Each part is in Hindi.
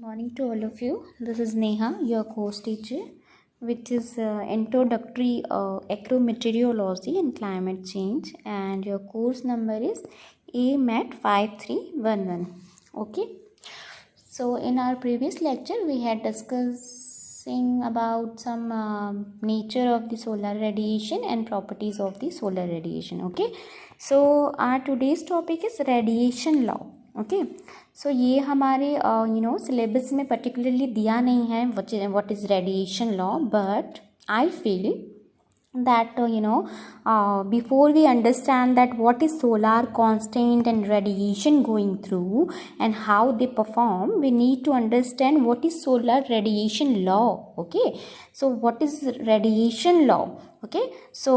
Morning to all of you. This is Neha, your course teacher, which is introductory acrometeorology and climate change, and your course number is AMAT 5311. Okay. So in our previous lecture, we had discussing about some nature of the solar radiation and properties of the solar radiation. Okay. So our today's topic is radiation law. Okay so ये हमारे सिलेबस में पर्टिकुलरली दिया नहीं है what is radiation law but I feel that before we understand that what is solar constant and radiation going through and how they perform, we need to understand what is solar radiation law. Okay, so what is radiation law? Okay, so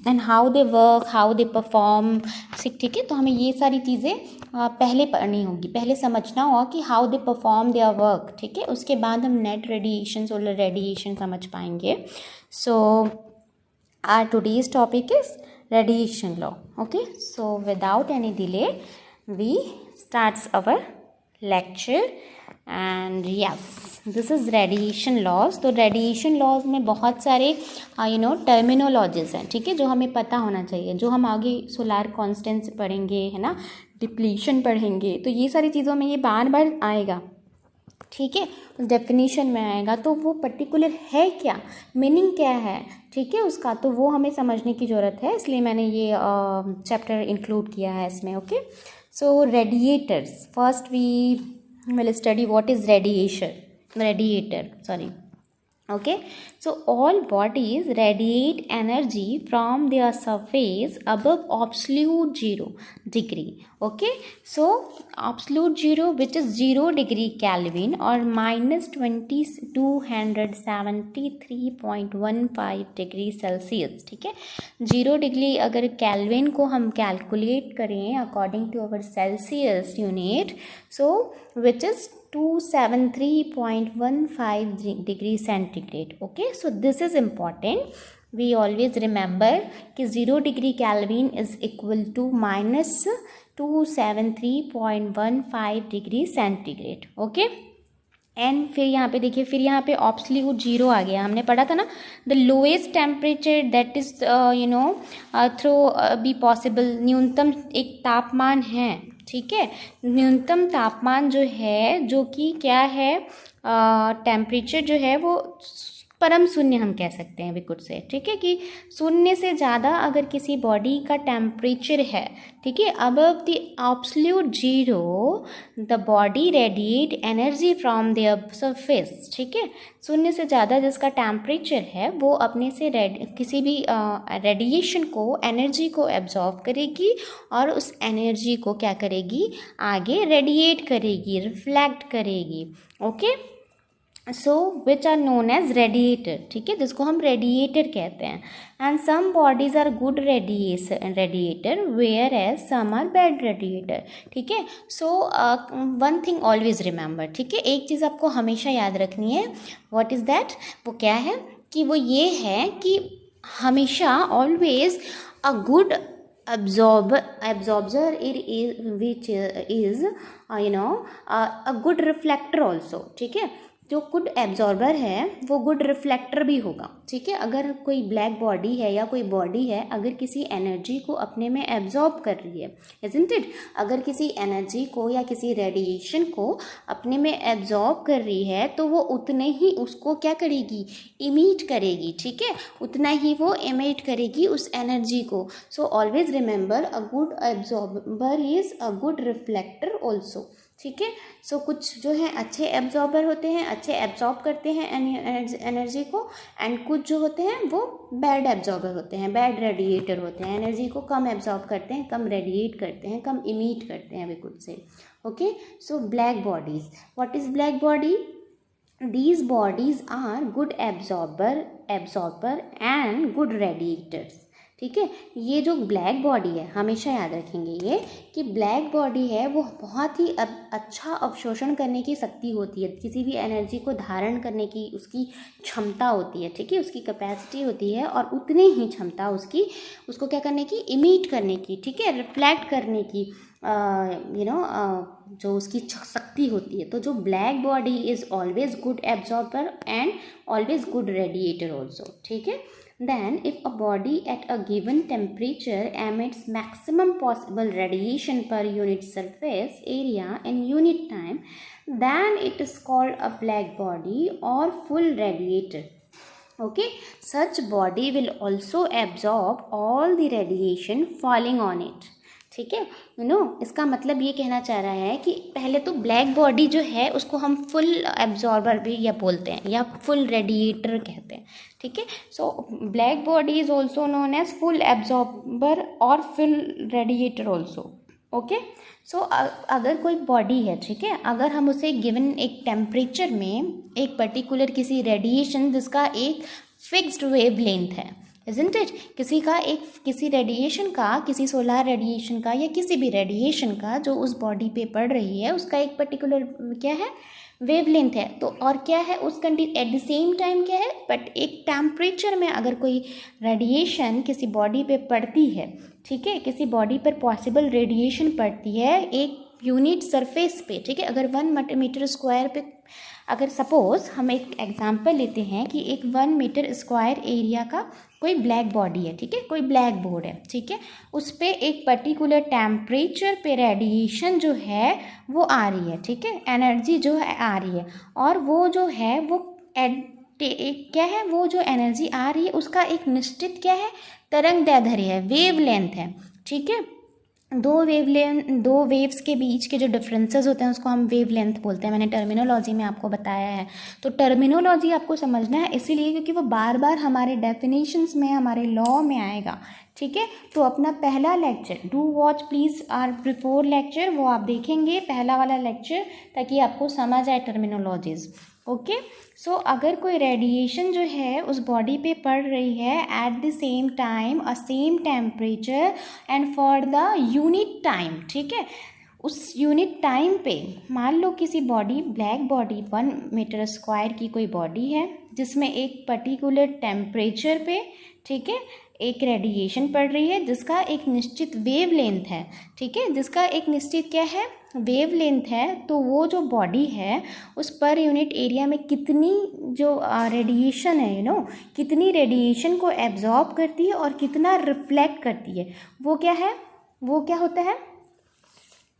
and how they work, how they perform. ठीक है, तो हमें ये सारी चीज़ें पहले पढ़नी होगी, पहले समझना होगा कि how they perform their work. ठीक है, उसके बाद हम नेट रेडिएशन, सोलर रेडिएशन समझ पाएंगे. So our today's topic is radiation law. Okay, so without any delay we starts our lecture. And yes, this is radiation laws. तो radiation laws में बहुत सारे टर्मिनोलॉजीज हैं, ठीक है, जो हमें पता होना चाहिए, जो हम आगे सोलार कॉन्स्टेंट पढ़ेंगे, है ना, डिप्लीशन पढ़ेंगे, तो ये सारी चीज़ों में ये बार बार आएगा. ठीक है, डेफिनेशन में आएगा, तो वो पर्टिकुलर है क्या, मीनिंग क्या है, ठीक है, उसका तो वो हमें समझने की ज़रूरत है, इसलिए मैंने ये चैप्टर इंक्लूड किया है इसमें. Okay, so radiators, first we will study what is radiator. Okay, so all bodies radiate energy from their surface above absolute 0 degree. Okay, so absolute 0, which is 0 degree Kelvin or minus 273.15 degree Celsius. ठीक है, 0 डिग्री अगर केल्विन को हम कैलकुलेट करें according to our Celsius unit, so which is 273.15 degree centigrade. Okay, so this is important. We always remember कि 0 degree Kelvin is equal to minus 273.15 degree centigrade. Okay, and फिर यहाँ पे देखिए, फिर यहाँ पे ऑब्सोल्यूट 0 आ गया, हमने पढ़ा था ना, the lowest temperature that is through be possible. न्यूनतम एक तापमान है, ठीक है, न्यूनतम तापमान जो है, जो कि क्या है, टेम्परेचर जो है वो परम शून्य हम कह सकते हैं, विकुट से, ठीक है, कि शून्य से ज़्यादा अगर किसी बॉडी का टेम्परेचर है, ठीक है, above the absolute 0 the body radiate energy from their surface. ठीक है, शून्य से ज़्यादा जिसका टेम्परेचर है वो अपने से किसी भी रेडिएशन को, एनर्जी को एब्जॉर्ब करेगी और उस एनर्जी को क्या करेगी, आगे रेडिएट करेगी, रिफ्लेक्ट करेगी. Okay, so which are known as radiator. ठीक है, जिसको हम रेडिएटर कहते हैं. And some bodies are good radiator whereas some are bad radiator. ठीक है, so one thing always remember. ठीक है, एक चीज़ आपको हमेशा याद रखनी है. What is that? वो क्या है कि वो ये है कि हमेशा always a good absorber which is a good reflector also. ठीक है, जो गुड एब्जॉर्बर है वो गुड रिफ्लेक्टर भी होगा. ठीक है, अगर कोई ब्लैक बॉडी है या कोई बॉडी है, अगर किसी एनर्जी को अपने में एब्जॉर्ब कर रही है, इजंट इट, अगर किसी एनर्जी को या किसी रेडिएशन को अपने में एब्जॉर्ब कर रही है, तो वो उतने ही उसको क्या करेगी, इमिट करेगी. ठीक है, उतना ही वो इमिट करेगी उस एनर्जी को. सो always remember a good absorber is a good reflector also. ठीक है, सो कुछ जो है अच्छे एब्जॉर्बर होते हैं, अच्छे एब्जॉर्ब करते हैं एनर्जी को, एंड कुछ जो होते हैं वो बैड एब्जॉर्बर होते हैं, बैड रेडिएटर होते हैं, एनर्जी को कम एब्जॉर्ब करते हैं, कम रेडिएट करते हैं, कम इमिट करते हैं विकुट से. Okay, so black bodies, what is black body? These bodies are good absorber and good radiators. ठीक है, ये जो ब्लैक बॉडी है, हमेशा याद रखेंगे ये कि ब्लैक बॉडी है वो बहुत ही अच्छा अवशोषण करने की शक्ति होती है, किसी भी एनर्जी को धारण करने की उसकी क्षमता होती है. ठीक है, उसकी कैपेसिटी होती है, और उतनी ही क्षमता उसको क्या करने की, इमिट करने की. ठीक है, रिफ्लेक्ट करने की. जो उसकी शक्ति होती है। तो जो black body is always good absorber and always good radiator also, ठीक है। Then if a body at a given temperature emits maximum possible radiation per unit surface area in unit time, then it is called a black body or full radiator. Okay, such body will also absorb all the radiation falling on it. ठीक है, इसका मतलब ये कहना चाह रहा है कि पहले तो ब्लैक बॉडी जो है उसको हम फुल एब्जॉर्बर भी या बोलते हैं या फुल रेडिएटर कहते हैं, ठीक है। So black body is also known as full absorber और full radiator also. Okay, so अगर कोई बॉडी है, ठीक है, अगर हम उसे गिवन एक टेम्परेचर में एक पर्टिकुलर किसी रेडिएशन जिसका एक फिक्स्ड वेव लेंथ है, इजंट इट, किसी रेडिएशन का, किसी सोलर रेडिएशन का या किसी भी रेडिएशन का जो उस बॉडी पे पड़ रही है उसका एक पर्टिकुलर क्या है, वेवलेंथ है। तो और क्या है उस एट द सेम टाइम क्या है, बट एक टेम्परेचर में अगर कोई रेडिएशन किसी बॉडी पे पड़ती है, ठीक है, किसी बॉडी पर पॉसिबल रेडिएशन पड़ती है एक यूनिट सरफेस पे, ठीक है, अगर 1 मीटर स्क्वायर पे, अगर सपोज हम एक एग्जांपल लेते हैं कि एक 1 मीटर स्क्वायर एरिया का कोई ब्लैक बॉडी है, ठीक है, कोई ब्लैक बोर्ड है, ठीक है, उस पर एक पर्टिकुलर टेम्परेचर पे रेडिएशन जो है वो आ रही है, ठीक है, एनर्जी जो है आ रही है, और वो जो है वो क्या है, वो जो एनर्जी आ रही है उसका एक निश्चित क्या है, तरंग दैर्ध्य है, वेव लेंथ है, ठीक है। दो वेव्स के बीच के जो डिफरेंसेस होते हैं उसको हम वेव लेंथ बोलते हैं। मैंने टर्मिनोलॉजी में आपको बताया है, तो टर्मिनोलॉजी आपको समझना है इसीलिए क्योंकि वो बार बार हमारे डेफिनेशंस में, हमारे लॉ में आएगा, ठीक है। तो अपना पहला lecture, do watch please our before lecture, वो आप देखेंगे पहला वाला लेक्चर, ताकि आपको समझ आए टर्मिनोलॉजीज। ओके, सो अगर कोई रेडिएशन जो है उस बॉडी पे पड़ रही है at the same time a same temperature and for the unit time, ठीक है, उस यूनिट टाइम पे मान लो किसी body, black body 1 metre square की कोई बॉडी है जिसमें एक पर्टिकुलर टेम्परेचर पे, ठीक है, एक रेडिएशन पड़ रही है जिसका एक निश्चित वेव लेंथ है, ठीक है, जिसका एक निश्चित क्या है, वेव लेंथ है। तो वो जो बॉडी है उस पर यूनिट एरिया में कितनी जो रेडिएशन है, कितनी रेडिएशन को एब्जॉर्ब करती है और कितना रिफ्लेक्ट करती है, वो क्या है, वो क्या होता है,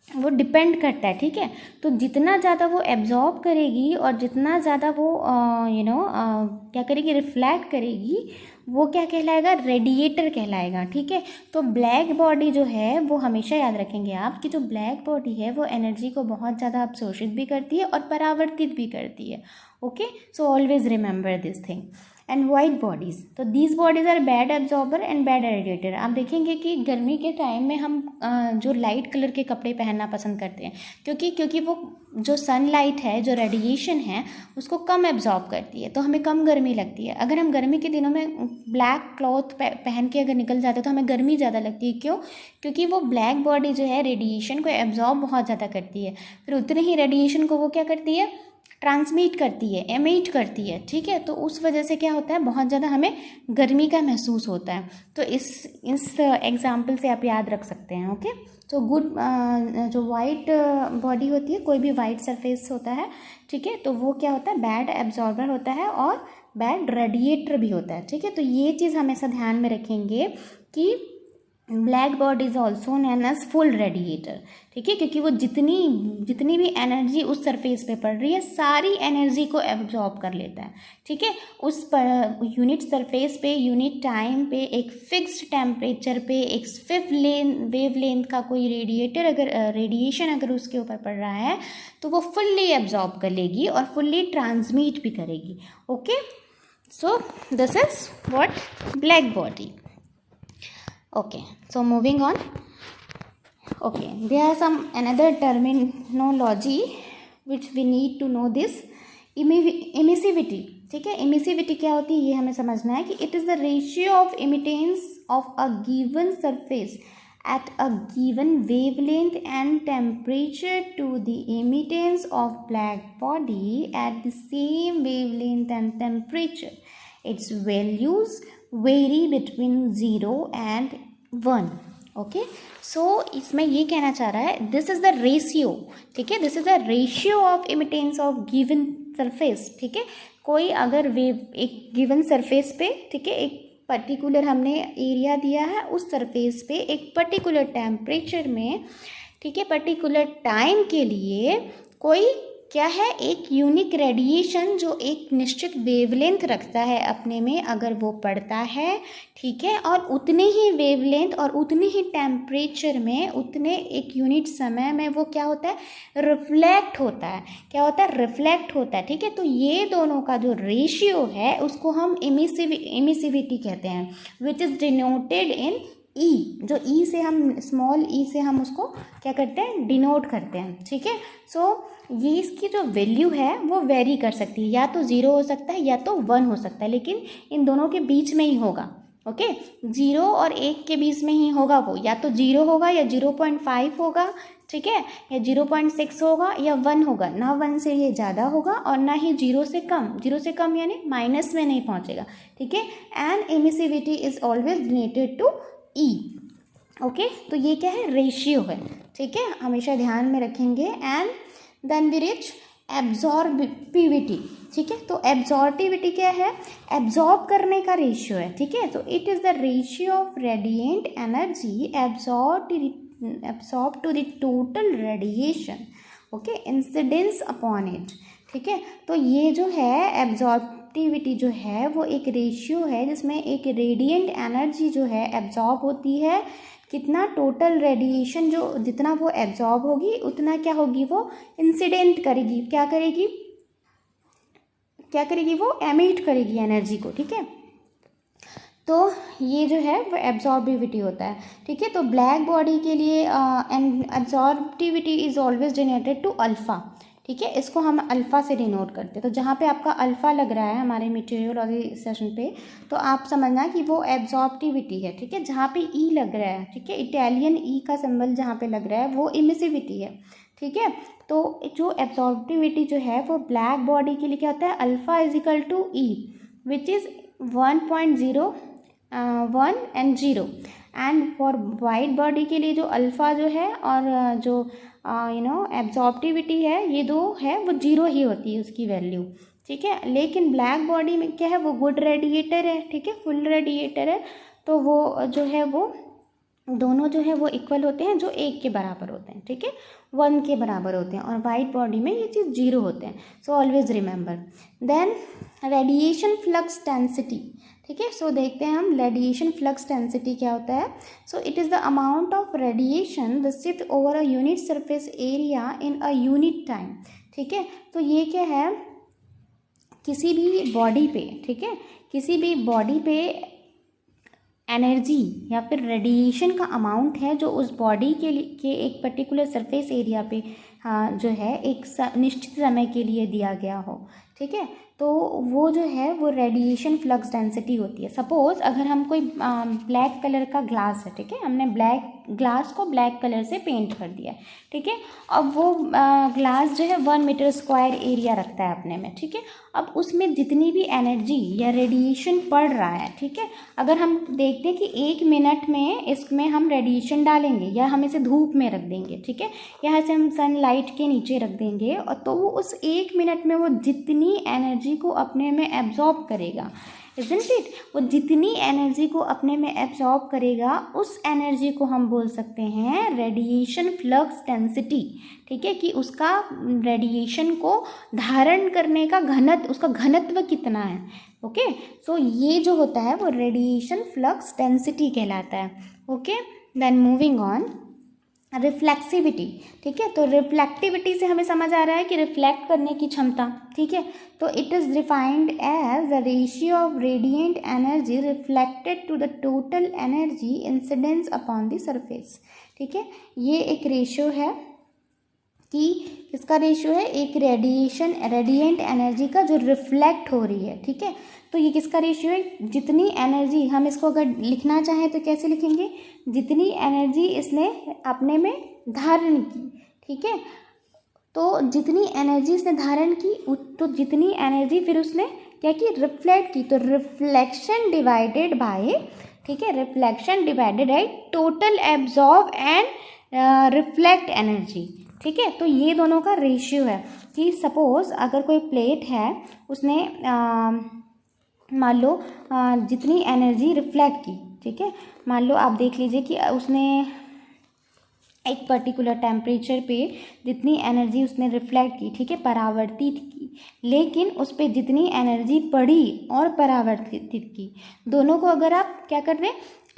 वो डिपेंड करता है, ठीक है। तो जितना ज़्यादा वो एब्जॉर्ब करेगी और जितना ज़्यादा वो क्या करेगी, रिफ्लेक्ट करेगी, वो क्या कहलाएगा, रेडिएटर कहलाएगा, ठीक है। तो ब्लैक बॉडी जो है वो हमेशा याद रखेंगे आप कि जो ब्लैक बॉडी है वो एनर्जी को बहुत ज़्यादा अवशोषित भी करती है और परावर्तित भी करती है। Okay, so always remember this thing. And white bodies, तो these bodies are bad absorber and bad radiator. आप देखेंगे कि गर्मी के टाइम में हम जो लाइट कलर के कपड़े पहनना पसंद करते हैं क्योंकि वो जो सनलाइट है, जो रेडिएशन है, उसको कम एब्जॉर्ब करती है, तो हमें कम गर्मी लगती है। अगर हम गर्मी के दिनों में ब्लैक क्लॉथ पहन के अगर निकल जाते हैं तो हमें गर्मी ज़्यादा लगती है। क्यों? क्योंकि वो ब्लैक बॉडी जो है रेडिएशन को एब्जॉर्ब बहुत ज़्यादा करती है, फिर उतने ही रेडिएशन को वो क्या करती है, ट्रांसमिट करती है, एमिट करती है, ठीक है। तो उस वजह से क्या होता है, बहुत ज़्यादा हमें गर्मी का महसूस होता है। तो इस एग्जाम्पल से आप याद रख सकते हैं। ओके, तो गुड जो वाइट बॉडी होती है, कोई भी वाइट सरफेस होता है, ठीक है, तो वो क्या होता है, बैड एब्जॉर्बर होता है और बैड रेडिएटर भी होता है, ठीक है। तो ये चीज़ हमेशा ध्यान में रखेंगे कि black body is also known as full radiator, ठीक है, क्योंकि वो जितनी भी एनर्जी उस सरफेस पे पड़ रही है सारी एनर्जी को एब्जॉर्ब कर लेता है, ठीक है। उस पर यूनिट सरफेस पे, यूनिट टाइम पे, एक फिक्स्ड टेम्परेचर पे, एक वेव लेंथ का कोई रेडिएशन अगर उसके ऊपर पड़ रहा है तो वो फुल्ली एब्जॉर्ब कर लेगी और फुल्ली ट्रांसमिट भी करेगी। Okay, so this is what black body. Okay, so moving on. Okay, there are some another terminology which we need to know this. Emissivity, ठीक है, emissivity क्या होती है ये हमें समझना है कि it is the ratio of emittance of a given surface at a given wavelength and temperature to the emittance of black body at the same wavelength and temperature. Its values vary between 0 and 1. Okay, सो इसमें ये कहना चाह रहा है दिस इज द रेशियो, ठीक है, this is the ratio of immittance of given surface, ठीक है। कोई अगर वेव एक गिवन सरफेस पे, ठीक है, एक पर्टिकुलर हमने एरिया दिया है, उस सरफेस पे एक पर्टिकुलर टेम्परेचर में, ठीक है, पर्टिकुलर टाइम के लिए कोई क्या है, एक यूनिक रेडिएशन जो एक निश्चित वेवलेंथ रखता है अपने में, अगर वो पड़ता है, ठीक है, और उतने ही वेवलेंथ और उतने ही टेम्परेचर में, उतने एक यूनिट समय में वो क्या होता है, रिफ्लेक्ट होता है। क्या होता है, रिफ्लेक्ट होता है, ठीक है। तो ये दोनों का जो रेशियो है उसको हम एमिसिविटी कहते हैं, विच इज़ डिनोटेड इन ई, जो ई से हम, स्मॉल ई से हम उसको क्या करते हैं, डिनोट करते हैं, ठीक है। सो ये इसकी जो वैल्यू है वो वेरी कर सकती है, या तो 0 हो सकता है या तो 1 हो सकता है, लेकिन इन दोनों के बीच में ही होगा। ओके, 0 और 1 के बीच में ही होगा वो, या तो 0 होगा या 0.5 होगा, ठीक है, या 0.6 होगा या 1 होगा, ना 1 से ये ज़्यादा होगा और ना ही 0 से कम, 0 से कम यानी माइनस में नहीं पहुँचेगा, ठीक है। And emissivity is always related to E. Okay, तो ये क्या है, रेशियो है, ठीक है, हमेशा ध्यान में रखेंगे। And then we reach absorbivity, ठीक है। तो एब्जॉर्बिविटी क्या है, एब्जॉर्ब करने का रेशियो है, ठीक है। तो it is the ratio of radiant energy absorb to the total radiation, okay, incidence upon it, ठीक है। तो ये जो है एब्जॉर्बिविटी जो है वो एक रेशियो है जिसमें एक रेडिएंट एनर्जी जो है एब्जॉर्ब होती है, कितना, टोटल रेडिएशन जो जितना वो एब्जॉर्ब होगी उतना क्या होगी, वो इंसिडेंट करेगी, क्या करेगी, क्या करेगी, वो एमिट करेगी एनर्जी को, ठीक है। तो ये जो है वो एब्जॉर्बिविटी होता है, ठीक है। तो ब्लैक बॉडी के लिए absorbivity is always denoted to alpha, ठीक है, इसको हम अल्फ़ा से डिनोट करते हैं। तो जहाँ पे आपका अल्फ़ा लग रहा है हमारे मीटेरियोलॉजी सेशन पे, तो आप समझना कि वो एब्जॉर्बिविटी है, ठीक है। जहाँ पे ई लग रहा है, ठीक है, इटालियन ई का सिंबल जहाँ पे लग रहा है वो एमिसिविटी है, ठीक है। तो जो एब्जॉर्बिविटी जो है वो ब्लैक बॉडी के लिए क्या होता है, alpha is equal to E which is 1.01 and 0। And for white body के लिए जो अल्फ़ा जो है और जो एब्जॉर्बिविटी है, ये दो है वो 0 ही होती है उसकी वैल्यू, ठीक है। लेकिन ब्लैक बॉडी में क्या है, वो गुड रेडिएटर है, ठीक है, फुल रेडिएटर है, तो वो जो है वो दोनों जो है वो इक्वल होते हैं, जो 1 के बराबर होते हैं, ठीक है, 1 के बराबर होते हैं। और वाइट बॉडी में ये चीज़ 0 होते हैं। So always remember. Then radiation flux density, ठीक है। सो देखते हैं हम रेडिएशन फ्लक्स डेंसिटी क्या होता है। So it is the amount of radiation received over a unit surface area in a unit time, ठीक है। तो ये क्या है, किसी भी बॉडी पे, ठीक है, किसी भी बॉडी पे एनर्जी या फिर रेडिएशन का अमाउंट है जो उस बॉडी के एक पर्टिकुलर सरफेस एरिया पे जो है एक निश्चित समय के लिए दिया गया हो, ठीक है। तो वो जो है वो रेडिएशन फ्लक्स डेंसिटी होती है। सपोज़ अगर हम कोई ब्लैक कलर का ग्लास है, ठीक है, हमने ब्लैक ग्लास को ब्लैक कलर से पेंट कर दिया, ठीक है। अब वो ग्लास जो है 1 मीटर स्क्वायर एरिया रखता है अपने में, ठीक है। अब उसमें जितनी भी एनर्जी या रेडिएशन पड़ रहा है, ठीक है, अगर हम देखते हैं कि 1 मिनट में इसमें हम रेडिएशन डालेंगे या हम इसे धूप में रख देंगे, ठीक है, या ऐसे हम सनलाइट के नीचे रख देंगे, और तो वो उस 1 मिनट में वो जितनी एनर्जी को अपने में एब्जॉर्ब करेगा, isn't it? वो जितनी एनर्जी को अपने में एब्जॉर्ब करेगा उस एनर्जी को हम बोल सकते हैं रेडिएशन फ्लक्स डेंसिटी, ठीक है, कि उसका रेडिएशन को धारण करने का घनत्व, उसका घनत्व कितना है, ओके। सो ये जो होता है वो रेडिएशन फ्लक्स डेंसिटी कहलाता है, okay. Then moving on, reflexivity, ठीक है। तो रिफ्लेक्टिविटी से हमें समझ आ रहा है कि रिफ्लेक्ट करने की क्षमता, ठीक है। तो it is defined as the ratio of radiant energy reflected to the total energy incidence upon the surface, ठीक है। ये एक रेशियो है कि इसका रेशियो है एक रेडिएंट एनर्जी का जो रिफ्लेक्ट हो रही है, ठीक है। तो ये किसका रेशियो है, जितनी एनर्जी, हम इसको अगर लिखना चाहें तो कैसे लिखेंगे, जितनी एनर्जी इसने अपने में धारण की, ठीक है। तो जितनी एनर्जी इसने धारण की तो जितनी एनर्जी फिर उसने क्या की, रिफ्लेक्ट की। तो रिफ्लेक्शन डिवाइडेड बाय ठीक है, रिफ्लेक्शन डिवाइडेड है total absorb and reflect energy, ठीक है। तो ये दोनों का रेशियो है कि सपोज अगर कोई प्लेट है उसने मान लो जितनी एनर्जी रिफ्लेक्ट की, ठीक है, मान लो आप देख लीजिए कि उसने एक पर्टिकुलर टेम्परेचर पे जितनी एनर्जी उसने रिफ्लेक्ट की, ठीक है, परावर्तित की, लेकिन उस पर जितनी एनर्जी पड़ी और परावर्तित की, दोनों को अगर आप क्या कर दें,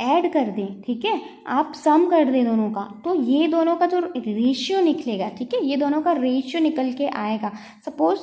ऐड कर दें, ठीक है, आप सम कर दें दोनों का, तो ये दोनों का जो रेशियो निकलेगा, ठीक है, ये दोनों का रेशियो निकल के आएगा। सपोज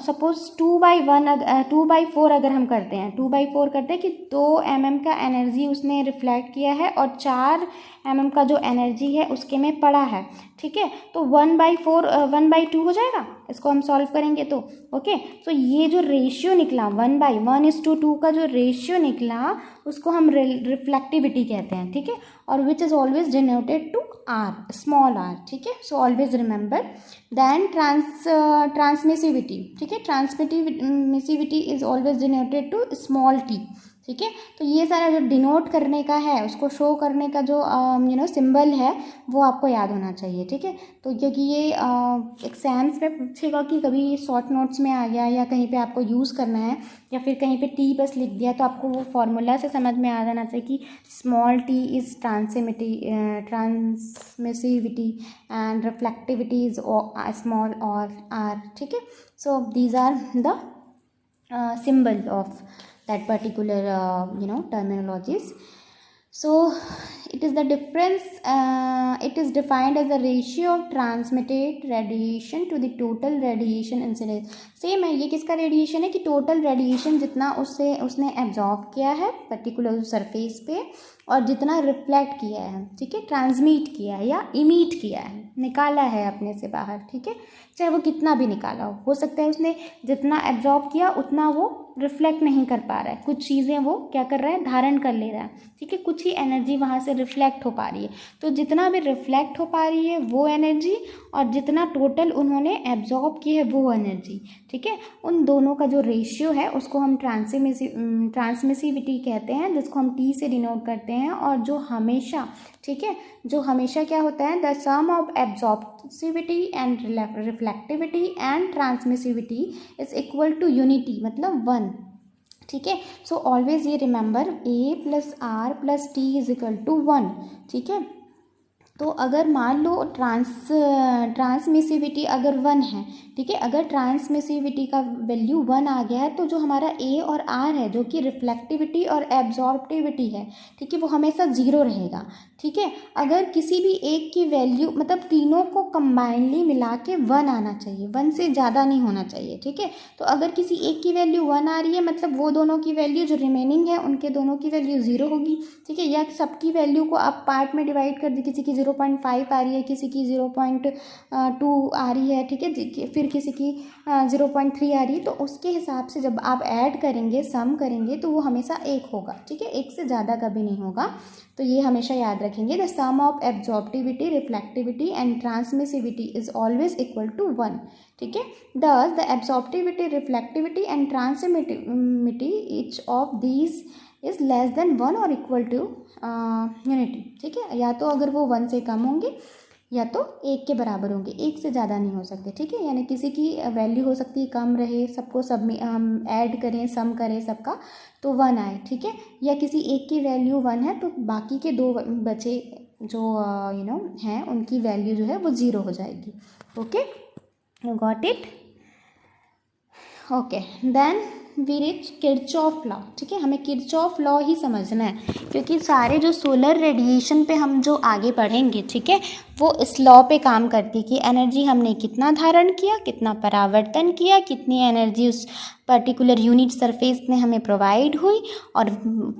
सपोज 2/4 अगर हम करते हैं, 2/4 करते हैं कि 2 mm का एनर्जी उसने रिफ्लेक्ट किया है और 4 mm का जो एनर्जी है उसके में पड़ा है, ठीक है, तो 1/4 1/2 हो जाएगा। इसको हम सॉल्व करेंगे तो ओके। तो ये जो रेशियो निकला 1/1:2 का जो रेशियो निकला उसको हम रिफ्लेक्टिविटी कहते हैं, ठीक है, और which is always denoted to R, small R, ठीक है। So always remember. Then transmissivity, ठीक है, transmissivity is always denoted to small T, ठीक है। तो ये सारा जो डिनोट करने का है, उसको शो करने का जो सिंबल है वो आपको याद होना चाहिए, ठीक है। तो क्योंकि ये एग्जाम्स में पूछेगा कि कभी शॉर्ट नोट्स में आ गया या कहीं पे आपको यूज़ करना है या फिर कहीं पे टी बस लिख दिया, तो आपको वो फार्मूला से समझ में आ जाना चाहिए कि small T is transmissivity and reflectivity is small और आर, ठीक है। So these are the symbol of that particular terminologies. So it is the difference, it is defined as the ratio of transmitted radiation to the total radiation incidence. Same है, ये किसका रेडिएशन है कि टोटल रेडिएशन जितना उसने एब्जॉर्ब किया है पर्टिकुलर सरफेस पे और जितना रिफ्लेक्ट किया है, ठीक है, ट्रांसमिट किया है या इमिट किया है, निकाला है अपने से बाहर, ठीक है, चाहे वो कितना भी निकाला हो सकता है उसने जितना एब्जॉर्ब किया उतना वो रिफ्लेक्ट नहीं कर पा रहा है, कुछ चीज़ें वो क्या कर रहा है, धारण कर ले रहा है, ठीक है, कुछ ही एनर्जी वहाँ से रिफ्लेक्ट हो पा रही है। तो जितना भी रिफ्लेक्ट हो पा रही है वो एनर्जी और जितना टोटल उन्होंने एब्जॉर्ब की है वो एनर्जी, ठीक है, उन दोनों का जो रेशियो है उसको हम ट्रांसमिसिविटी कहते हैं, जिसको हम टी से डिनोट करते हैं। और जो हमेशा, ठीक है, जो हमेशा क्या होता है, the sum of absorptivity and reflectivity and transmissivity is equal to unity, मतलब 1, ठीक है। सो ऑलवेज ये remember A + R + T is equal to 1, ठीक है। तो अगर मान लो ट्रांसमिसिविटी अगर 1 है, ठीक है, अगर ट्रांसमिसिविटी का वैल्यू 1 आ गया है तो जो हमारा A और R है जो कि रिफ्लेक्टिविटी और एब्जॉर्बिविटी है, ठीक है, वो हमेशा 0 रहेगा, ठीक है। अगर किसी भी एक की वैल्यू, मतलब तीनों को कंबाइनली मिला के 1 आना चाहिए, 1 से ज़्यादा नहीं होना चाहिए, ठीक है। तो अगर किसी एक की वैल्यू 1 आ रही है मतलब वो दोनों की वैल्यू जो रिमेनिंग है उनके दोनों की वैल्यू 0 होगी, ठीक है। या सबकी वैल्यू को आप पार्ट में डिवाइड कर दी, किसी की 0.5 आ रही है, किसी की 0.2 आ रही है, ठीक है, फिर किसी की 0.3 आ रही है, तो उसके हिसाब से जब आप ऐड करेंगे, सम करेंगे, तो वो हमेशा 1 होगा, ठीक है, 1 से ज़्यादा कभी नहीं होगा। तो ये हमेशा याद रखेंगे, the sum of absorptivity, reflectivity and transmissivity is always equal to 1, ठीक है। Thus the absorptivity, reflectivity and transmissivity each of these is less than 1 or equal to unity, ठीक है। या तो अगर वो 1 से कम होंगे या तो 1 के बराबर होंगे, 1 से ज़्यादा नहीं हो सकते, ठीक है। यानी किसी की वैल्यू हो सकती है कम रहे, सबको सब में हम ऐड करें, सम करें सबका तो 1 आए, ठीक है। या किसी एक की वैल्यू 1 है तो बाकी के 2 बचे जो हैं उनकी वैल्यू जो है वो 0 हो जाएगी। Okay, you got it. Okay, then we reach Kirchhoff law, ठीक है। हमें किरचॉफ लॉ ही समझना है क्योंकि सारे जो सोलर रेडिएशन पे हम जो आगे बढ़ेंगे, ठीक है, वो इस लॉ पे काम करती है कि एनर्जी हमने कितना धारण किया, कितना परावर्तन किया, कितनी एनर्जी उस पर्टिकुलर यूनिट सरफेस ने हमें प्रोवाइड हुई और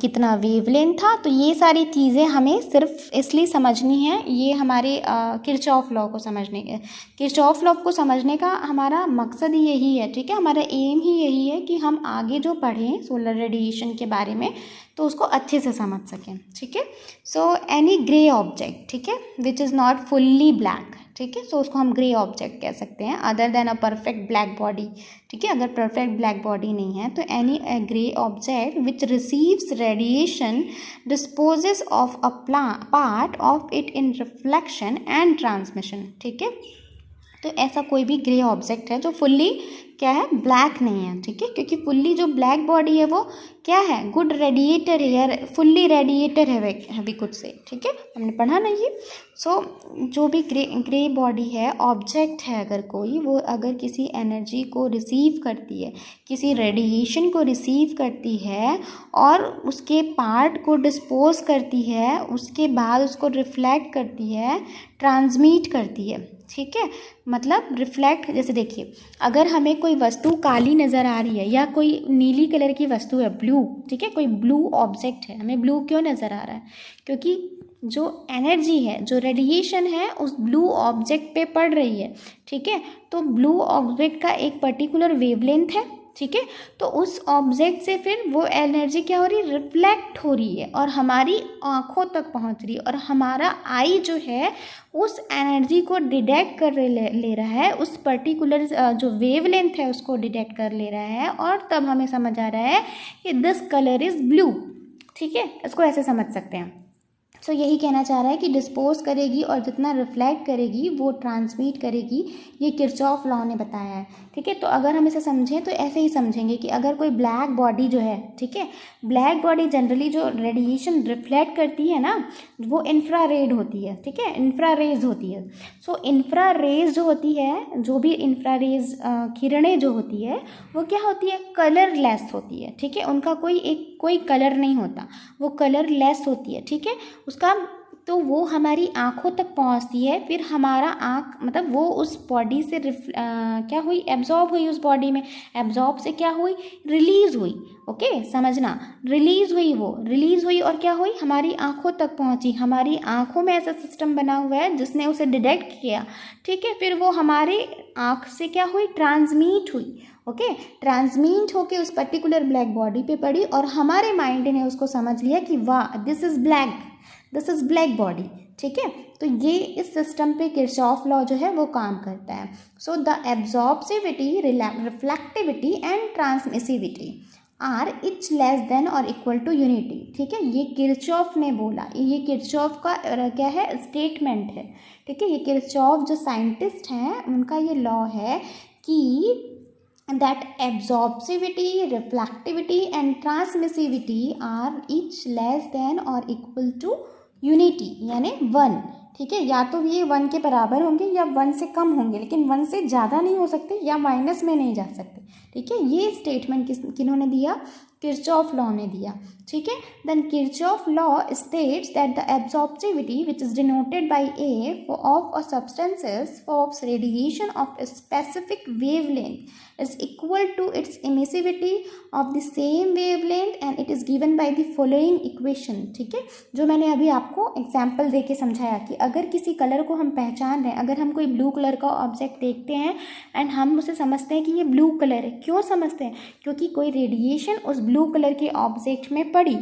कितना वेवलेंथ था। तो ये सारी चीज़ें हमें सिर्फ इसलिए समझनी है, ये हमारे किरचॉफ लॉ को समझने का हमारा मकसद ही यही है, ठीक है। हमारा एम ही यही है कि हम आगे जो पढ़ें सोलर रेडिएशन के बारे में तो उसको अच्छे से समझ सकें, ठीक है। सो एनी ग्रे ऑब्जेक्ट, ठीक है, which is not fully black, ठीक है। सो उसको हम ग्रे ऑब्जेक्ट कह सकते हैं other than a perfect black body, ठीक है। अगर परफेक्ट ब्लैक बॉडी नहीं है तो any grey object which receives radiation dispossess of a part of it in reflection and transmission, ठीक है। तो ऐसा कोई भी ग्रे ऑब्जेक्ट है जो फुल्ली क्या है, ब्लैक नहीं है, ठीक है, क्योंकि फुल्ली जो ब्लैक बॉडी है वो क्या है, गुड रेडिएटर है या फुल्ली रेडिएटर है भी कुछ से, ठीक है, हमने पढ़ा ना ये। सो जो भी ग्रे बॉडी है, ऑब्जेक्ट है अगर कोई, वो अगर किसी एनर्जी को रिसीव करती है, किसी रेडिएशन को रिसीव करती है और उसके पार्ट को डिस्पोज करती है, उसके बाद उसको रिफ्लेक्ट करती है, ट्रांसमिट करती है, ठीक है। मतलब रिफ्लेक्ट, जैसे देखिए अगर हमें कोई वस्तु काली नज़र आ रही है या कोई नीली कलर की वस्तु है, ब्लू, ठीक है, कोई ब्लू ऑब्जेक्ट है, हमें ब्लू क्यों नज़र आ रहा है, क्योंकि जो एनर्जी है, जो रेडिएशन है उस ब्लू ऑब्जेक्ट पे पड़ रही है, ठीक है। तो ब्लू ऑब्जेक्ट का एक पर्टिकुलर वेवलेंथ है, ठीक है, तो उस ऑब्जेक्ट से फिर वो एनर्जी क्या हो रही है, रिफ्लेक्ट हो रही है और हमारी आँखों तक पहुंच रही है और हमारा आई जो है उस एनर्जी को डिटेक्ट कर ले रहा है, उस पर्टिकुलर जो वेवलेंथ है उसको डिटेक्ट कर ले रहा है और तब हमें समझ आ रहा है कि दिस कलर इज़ ब्लू, ठीक है, इसको ऐसे समझ सकते हैं। सो यही कहना चाह रहा है कि डिस्पोज करेगी और जितना रिफ्लेक्ट करेगी वो ट्रांसमिट करेगी, ये किरचॉफ लॉ ने बताया है, ठीक है। तो अगर हम इसे समझें तो ऐसे ही समझेंगे कि अगर कोई ब्लैक बॉडी जो है, ठीक है, ब्लैक बॉडी जनरली जो रेडिएशन रिफ्लेक्ट करती है ना वो इंफ्रारेड होती है, ठीक है, इंफ्रारेज होती है। सो इंफ्रारेज जो होती है, जो भी इंफ्रारेज किरणें जो होती है वो क्या होती है, कलरलेस होती है, ठीक है, उनका कोई कलर नहीं होता, वो कलरलेस होती है, ठीक है, उसका तो वो हमारी आँखों तक पहुँचती है, फिर हमारा आँख मतलब वो उस बॉडी से क्या हुई, एब्जॉर्ब हुई, उस बॉडी में एब्जॉर्ब से क्या हुई, रिलीज़ हुई, ओके, समझना, रिलीज़ हुई, वो रिलीज़ हुई और क्या हुई, हमारी आँखों तक पहुँची, हमारी आँखों में ऐसा सिस्टम बना हुआ है जिसने उसे डिटेक्ट किया, ठीक है, फिर वो हमारे आँख से क्या हुई, ट्रांसमिट हुई, ओके, ट्रांसमिट होके उस पर्टिकुलर ब्लैक बॉडी पे पड़ी और हमारे माइंड ने उसको समझ लिया कि वाह दिस इज़ ब्लैक बॉडी, ठीक है। तो ये इस सिस्टम पे किरचॉफ लॉ जो है वो काम करता है। So the absorptivity, reflectivity and transmissivity are each less than or equal to unity, ठीक है, ये किरचॉफ ने बोला, ये किरचॉफ का क्या है, स्टेटमेंट है, ठीक है। ये किरचॉफ जो साइंटिस्ट हैं उनका ये लॉ है कि that absorptivity, reflectivity and transmissivity are each less than or equal to unity यानी 1, ठीक है, या तो ये 1 के बराबर होंगे या 1 से कम होंगे, लेकिन 1 से ज़्यादा नहीं हो सकते या माइनस में नहीं जा सकते, ठीक है। ये स्टेटमेंट किन्होंने दिया, किरचॉफ लॉ ने दिया, ठीक है। Then Kirchhoff law states that the absorptivity which is denoted by A of a substances of radiation of a specific wavelength is equal to its emissivity of the same wavelength and it is given by the following equation, ठीक है, जो मैंने अभी आपको एग्जाम्पल दे के समझाया कि अगर किसी कलर को हम पहचान रहे हैं, अगर हम कोई ब्लू कलर का ऑब्जेक्ट देखते हैं एंड हम उसे समझते हैं कि ये ब्लू कलर है, क्यों समझते हैं, क्योंकि कोई रेडिएशन उस ब्लू कलर के ऑब्जेक्ट में पड़ी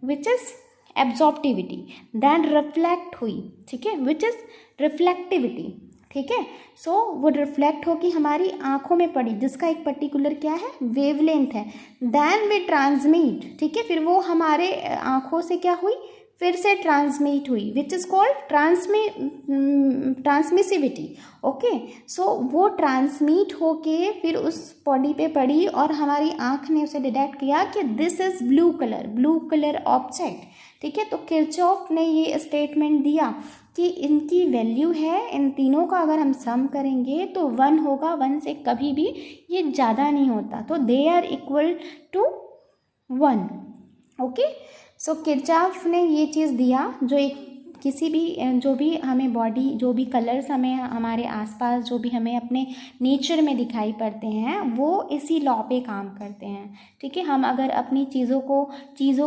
which is absorptivity, then reflect हुई, ठीक है, विच इज़ रिफ्लेक्टिविटी, ठीक है। सो वो रिफ्लेक्ट होकर हमारी आँखों में पड़ी जिसका एक पर्टिकुलर क्या है, वेवलेंथ है, देन वे ट्रांसमिट, ठीक है, फिर वो हमारे आँखों से क्या हुई, फिर से ट्रांसमिट हुई, which is called transmissivity, okay. सो वो ट्रांसमिट होके फिर उस बॉडी पे पड़ी और हमारी आँख ने उसे डिटेक्ट किया कि this is blue colour object, ठीक है। तो किरचॉफ ने ये स्टेटमेंट दिया कि इनकी वैल्यू है, इन तीनों का अगर हम सम करेंगे तो 1 होगा, 1 से कभी भी ये ज़्यादा नहीं होता, तो they are equal to 1, okay. So Kirchhoff ने ये चीज़ दिया, जो एक किसी भी जो भी हमें बॉडी, जो भी कलर्स हमें हमारे आसपास, जो भी हमें अपने नेचर में दिखाई पड़ते हैं वो इसी लॉ पे काम करते हैं, ठीक है। हम अगर अपनी चीज़ों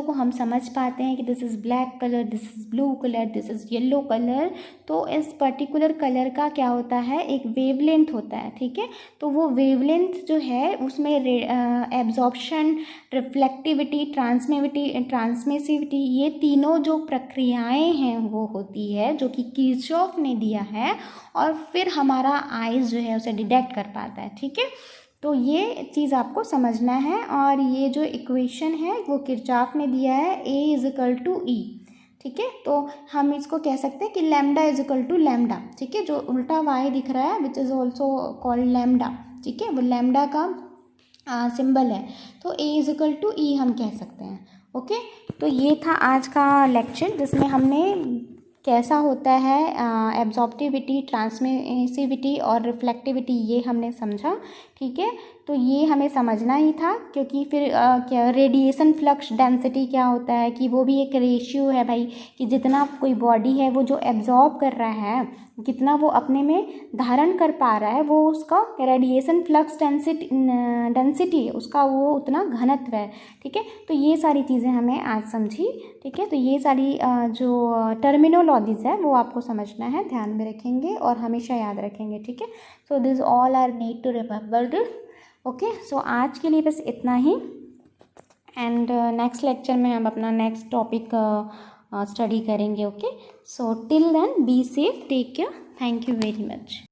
को हम समझ पाते हैं कि this is black colour, this is blue colour, this is yellow colour, तो इस पर्टिकुलर कलर का क्या होता है, एक वेवलेंथ होता है, ठीक है। तो वो वेवलेंथ जो है उसमें एब्जॉर्प्शन, रिफ्लेक्टिविटी, ट्रांसमिसिविटी, ये तीनों जो प्रक्रियाएं हैं वो वो होती है जो कि किरचॉफ ने दिया है और फिर हमारा आइज़ जो है उसे डिटेक्ट कर पाता है, ठीक है। तो ये चीज़ आपको समझना है। और ये जो इक्वेशन है वो किरचॉफ ने दिया है, A=E, ठीक है। तो हम इसको कह सकते हैं कि λ=λ, ठीक है। जो उल्टा y दिख रहा है which is also called lambda, ठीक है, वो लैम्डा का सिंबल है, तो A=E हम कह सकते हैं। ओके, तो ये था आज का लेक्चर जिसमें हमने कैसा होता है एब्जॉर्प्टिविटी, ट्रांसमिसिविटी और रिफ्लेक्टिविटी, ये हमने समझा, ठीक है। तो ये हमें समझना ही था, क्योंकि फिर क्या रेडिएशन फ्लक्स डेंसिटी क्या होता है कि वो भी एक रेशियो है भाई, कि जितना कोई बॉडी है वो जो एब्जॉर्ब कर रहा है, कितना वो अपने में धारण कर पा रहा है, वो उसका रेडिएशन फ्लक्स डेंसिटी उसका वो उतना घनत्व है, ठीक है। तो ये सारी चीज़ें हमें आज समझी, ठीक है। तो ये सारी जो टर्मिनोलॉजीज है वो आपको समझना है, ध्यान में रखेंगे और हमेशा याद रखेंगे, ठीक है। So this all are need to remember this. Okay, so आज के लिए बस इतना ही, एंड नेक्स्ट लेक्चर में हम अपना नेक्स्ट टॉपिक स्टडी करेंगे। Okay, so till then be safe, take care, thank you very much.